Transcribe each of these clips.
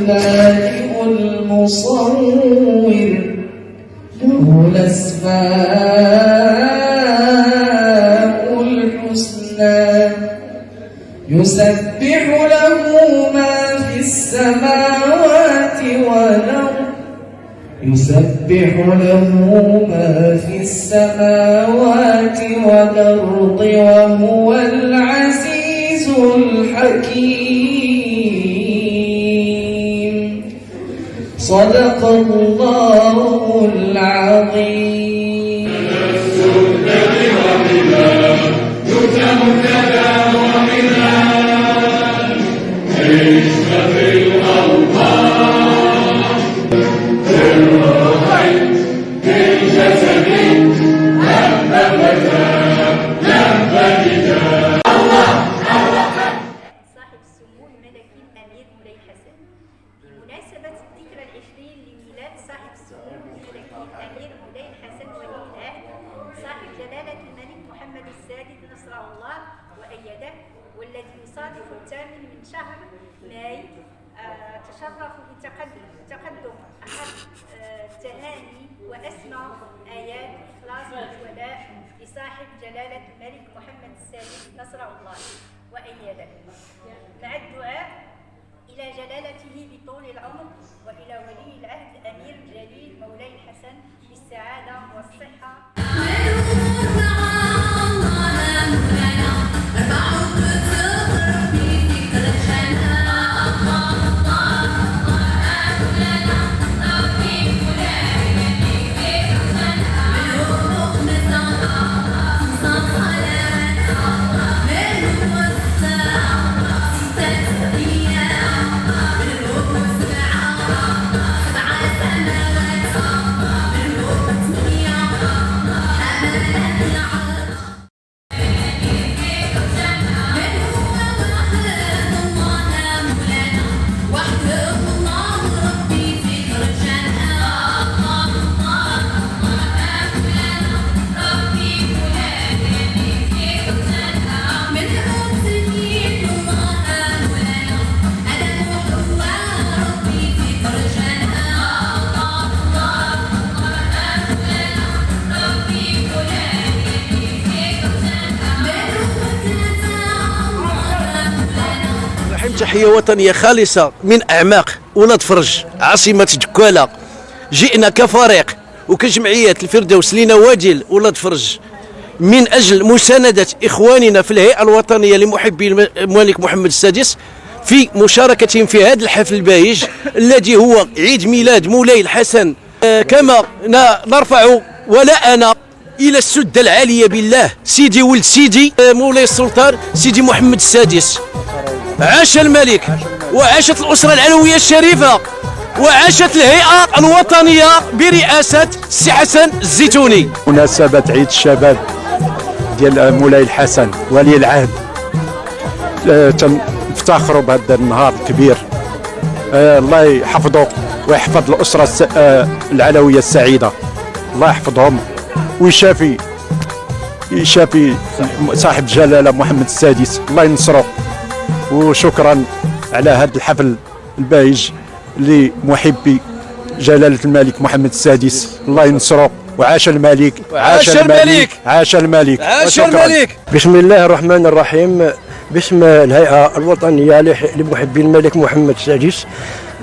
البارئ المصور له الأسماء الحسنى يسبح له ما في السماوات والأرض وهو العزيز الحكيم. صدق الله العظيم. بمناسبة الذكرى العشرين لميلاد صاحب السمو الملكي الأمير مولاي الحسن ولي العهد صاحب جلالة الملك محمد السادس نصره الله وأيده، والذي يصادف الثامن من شهر ماي، تشرف بتقدم أحد التهاني وأسمى آيات الإخلاص والولاء لصاحب جلالة الملك محمد السادس نصره الله وأيده، مع الدعاء إلى جلالته بطول العمر وإلى ولي العهد أمير جليل مولاي الحسن بالسعادة والصحة. تحية وطنية خالصة من أعماق ولاد فرج عاصمة دكالة. جئنا كفريق وكجمعية الفردوس لنوادي ولاد فرج من أجل مساندة إخواننا في الهيئة الوطنية لمحبي الملك محمد السادس في مشاركتهم في هذا الحفل الباهج الذي هو عيد ميلاد مولاي الحسن. كما نرفع ولاءنا إلى السدة العالية بالله سيدي ولد سيدي مولاي السلطان سيدي محمد السادس. عاش الملك وعاشت الأسرة العلوية الشريفة وعاشت الهيئة الوطنية برئاسة السي حسن الزيتوني. مناسبة عيد الشباب ديال مولاي الحسن ولي العهد، تنفتخروا بهذا النهار الكبير. الله يحفظه ويحفظ الأسرة العلوية السعيدة، الله يحفظهم ويشافي صاحب الجلالة محمد السادس، الله ينصره. وشكرا على هذا الحفل الباهج لمحبي جلالة الملك محمد السادس، الله ينصره. وعاش الملك، عاش الملك، عاش الملك، عاش الملك. بسم الله الرحمن الرحيم. باسم الهيئة الوطنية لمحبي الملك محمد السادس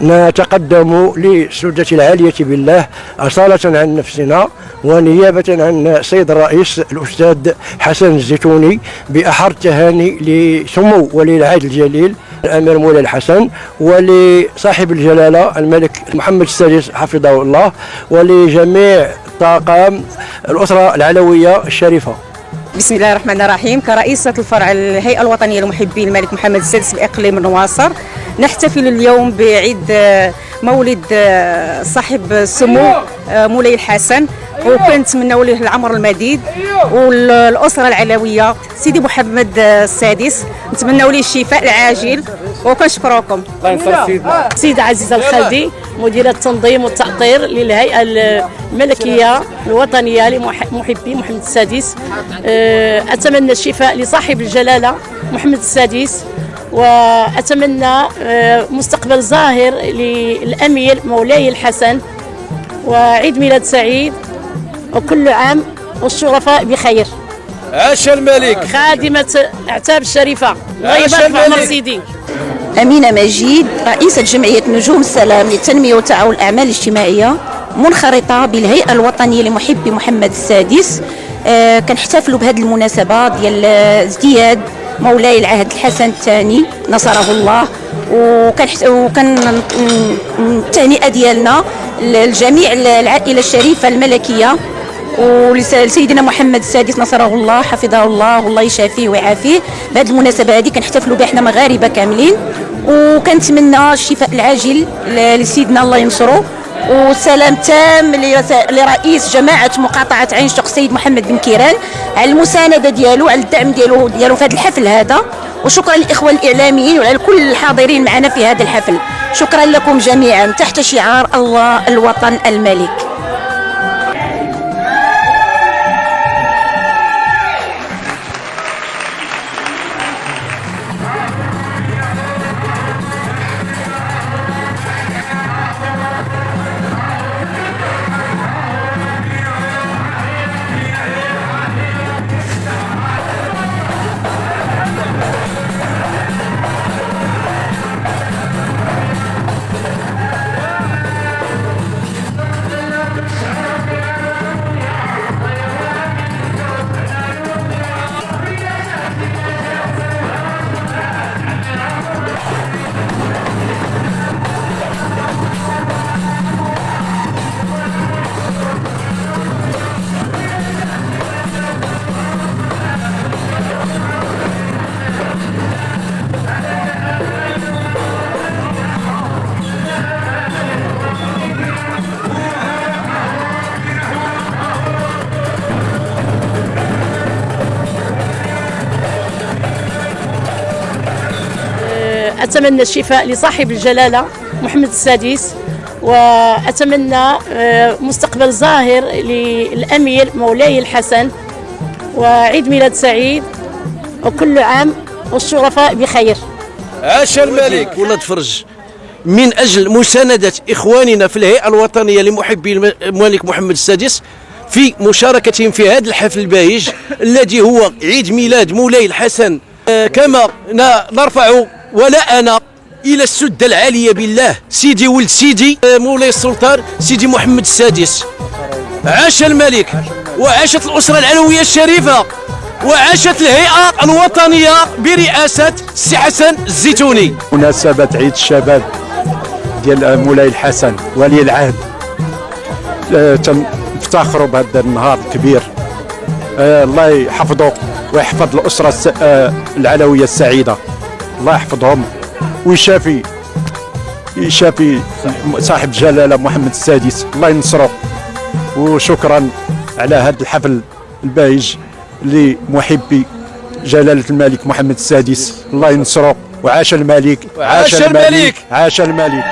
نتقدم للسدة العالية بالله أصالة عن نفسنا ونيابة عن السيد الرئيس الأستاذ حسن الزيتوني بأحر التهاني لسمو ولي العهد الجليل الأمير مولاي الحسن ولصاحب الجلالة الملك محمد السادس حفظه الله ولجميع طاقم الأسرة العلوية الشريفة. بسم الله الرحمن الرحيم. كرئيسة الفرع الهيئة الوطنية لمحبي الملك محمد السادس بإقليم النواصر نحتفل اليوم بعيد مولد صاحب السمو مولاي الحسن، وكنتمنوا له العمر المديد والأسرة العلوية سيدي محمد السادس نتمنوا له الشفاء العاجل وكنشكركم. الله ينصر سيدنا. السيدة عزيزة الخالدي مديرة التنظيم والتأطير للهيئة الملكية الوطنية لمحبي محمد السادس. أتمنى الشفاء لصاحب الجلالة محمد السادس وأتمنى مستقبل زاهر للأمير مولاي الحسن، وعيد ميلاد سعيد، وكل عام والشرفاء بخير. عاش الملك. خادمة اعتاب الشريفة، الله يبارك في عمر سيدي. أمينة مجيد، رئيسة جمعية نجوم السلام للتنمية وتعاون الأعمال الاجتماعية، منخرطة بالهيئة الوطنية لمحبي محمد السادس. كنحتفلوا بهذه المناسبة ديال ازدياد مولاي العهد الحسن الثاني نصره الله، وكان التهنئة ديالنا لجميع العائلة الشريفة الملكية ولسيدنا محمد السادس نصره الله حفظه الله والله يشافيه ويعافيه. بهذه المناسبة هذه كنحتفلوا بها احنا مغاربة كاملين، وكنتمنى الشفاء العاجل لسيدنا الله ينصره، والسلام تام لرئيس جماعة مقاطعة عين شق سيد محمد بن كيران على المساندة ديالو، على الدعم ديالو في هذا الحفل هذا. وشكرا للإخوة الإعلاميين وعلى كل الحاضرين معنا في هذا الحفل. شكرا لكم جميعا تحت شعار الله الوطن الملك. أتمنى الشفاء لصاحب الجلالة محمد السادس، وأتمنى مستقبل زاهر للأمير مولاي الحسن، وعيد ميلاد سعيد، وكل عام والشرفاء بخير. عاش الملك. ولاد فرج من أجل مساندة إخواننا في الهيئة الوطنية لمحبي الملك محمد السادس في مشاركتهم في هذا الحفل الباهج الذي هو عيد ميلاد مولاي الحسن، كما نرفع ولاءنا إلى السدة العالية بالله سيدي ولد سيدي مولاي السلطان سيدي محمد السادس. عاش الملك، وعاشت الأسرة العلوية الشريفة، وعاشت الهيئة الوطنية برئاسة السي حسن الزيتوني. مناسبة عيد الشباب ديال مولاي الحسن ولي العهد، تنفتخروا بهذا النهار الكبير. الله يحفظه ويحفظ الأسرة العلوية السعيدة، الله يحفظهم ويشافي صاحب الجلالة محمد السادس، الله ينصره. وشكرا على هذا الحفل الباهج لمحبي جلالة الملك محمد السادس، الله ينصره. وعاش الملك. عاش الملك. عاش الملك.